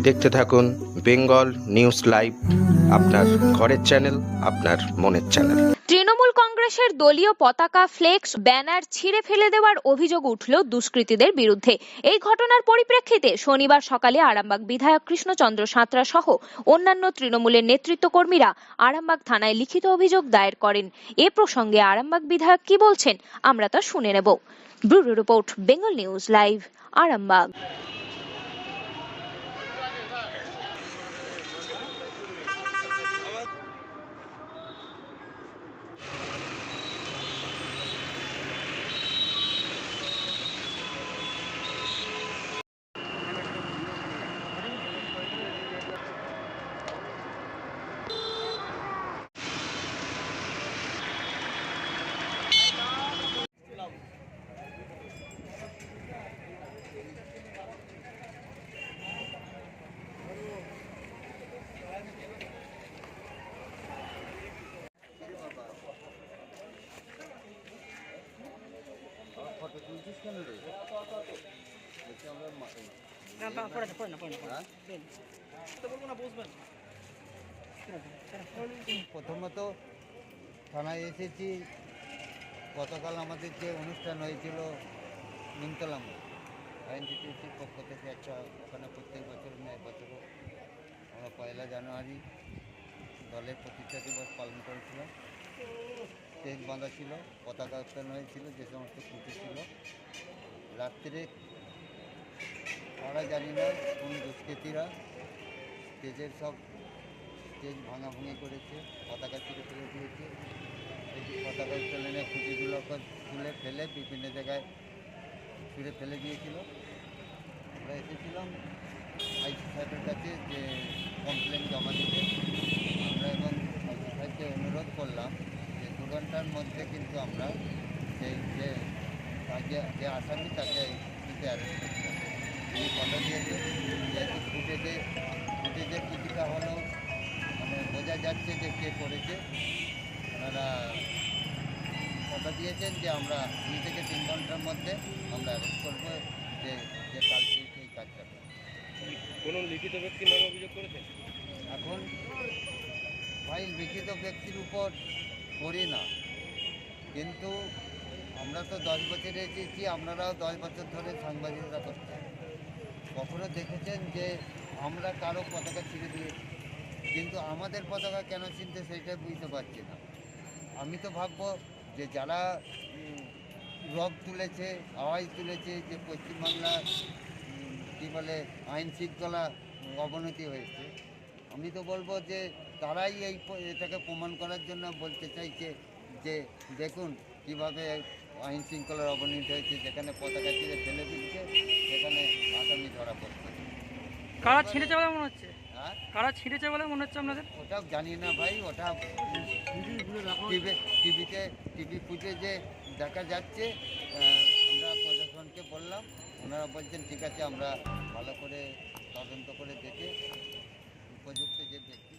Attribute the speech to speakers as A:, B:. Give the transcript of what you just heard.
A: দেখতে থাকুন Bengal news live, আপনার ঘরের চ্যানেল, আপনার মনের চ্যানেল।
B: তৃণমূল কংগ্রেসের দলীয় পতাকা, ফ্লেক্স, ব্যানার ছিঁড়ে ফেলে দেওয়ার অভিযোগ উঠল দুষ্কৃতীদের বিরুদ্ধে। এই ঘটনার পরিপ্রেক্ষিতে শনিবার সকালে আরামবাগ বিধায়ক কৃষ্ণচন্দ্র সাঁতরা সহ অন্যান্য তৃণমূলের নেতৃত্ব কর্মীরা আরামবাগ থানায় লিখিত অভিযোগ দায়ের করেন। এ প্রসঙ্গে আরামবাগ বিধায়ক কি বলছেন আমরা তা শুনে নেব। Bureau report, Bengal news live, Arambagh.
C: প্রথমত থানায় এসেছি। গতকাল আমাদের যে অনুষ্ঠান হয়েছিল নিমতলা আইনটিটিউসির পক্ষ থেকে একটা, ওখানে প্রত্যেক বছর এক বছরও আমরা 1 জানুয়ারি দলের প্রতিষ্ঠা দিবস পালন করেছিলাম। স্টেজ বাঁধা ছিল, পতাকা উত্তোলন হয়েছিল, যে সমস্ত খুঁটি ছিল। রাত্রে আমরা জানি না কোন দুষ্কৃতীরা স্টেজের সব স্টেজ ভাঙাভাঙি করেছে, পতাকা ছিঁড়ে ফেলে দিয়েছে। এই পতাকা উত্তোলনে খুঁটিগুলোকে তুলে ফেলে বিভিন্ন জায়গায় ছুঁড়ে ফেলে দিয়েছিল। আমরা এসেছিলাম আইসি সাহেবের কাছে যে কমপ্লেন জমা দিতে। আমরা এবং আইসি সাহেবকে অনুরোধ করলাম যে 2 ঘন্টার মধ্যে কিন্তু আমরা সেই যে আসামি তাকে কিন্তু অ্যারেস্ট করতে হবে। তিনি কথা দিয়েছে, যেহেতু ফুটেজের কিছুটা হলেও মানে বোঝা যাচ্ছে যে কে করেছে। ওনারা কথা দিয়েছেন যে আমরা 2 থেকে 3 ঘন্টার মধ্যে আমরা অ্যারেস্ট করবো যে কালকে এই কাজটা করবে।
D: কোনো লিখিত ব্যক্তির নামে অভিযোগ করেছেন?
C: এখন ভাই লিখিত ব্যক্তির উপর করি না, কিন্তু আমরা তো 10 বছর এসেছি, আপনারাও 10 বছর ধরে সাংবাদিকতা করছেন। কখনো দেখেছেন যে আমরা কারো পতাকা ছিঁড়ে দিয়েছি? কিন্তু আমাদের পতাকা কেন ছিনতে সেইটা বুঝতে পারছি না। আমি তো ভাববো যে যারা রব তুলেছে, আওয়াজ তুলেছে যে পশ্চিমবাংলা কী বলে আইন শৃঙ্খলা অবনতি হয়েছে, আমি তো বলবো যে তারাই এটাকে প্রমাণ করার জন্য বলতে চাইছে যে দেখুন কীভাবে আইন শৃঙ্খলার অবনতি হয়েছে, যেখানে পতাকা ছিঁড়ে ফেলে দিচ্ছে, সেখানে আসামি ধরা পড়ছে।
E: কারা ছিঁড়েছে বলে মনে হচ্ছে?
C: হ্যাঁ,
E: কারা ছিঁড়েছে বলে মনে হচ্ছে আপনাদের?
C: ওটা জানি না ভাই, ওটা টিভি ফুটেজে দেখা যাচ্ছে। আমরা প্রশাসনকে বললাম, ওনারা বলছেন ঠিক আছে, আমরা ভালো করে তদন্ত করে দেখে উপযুক্ত যে ব্যক্তি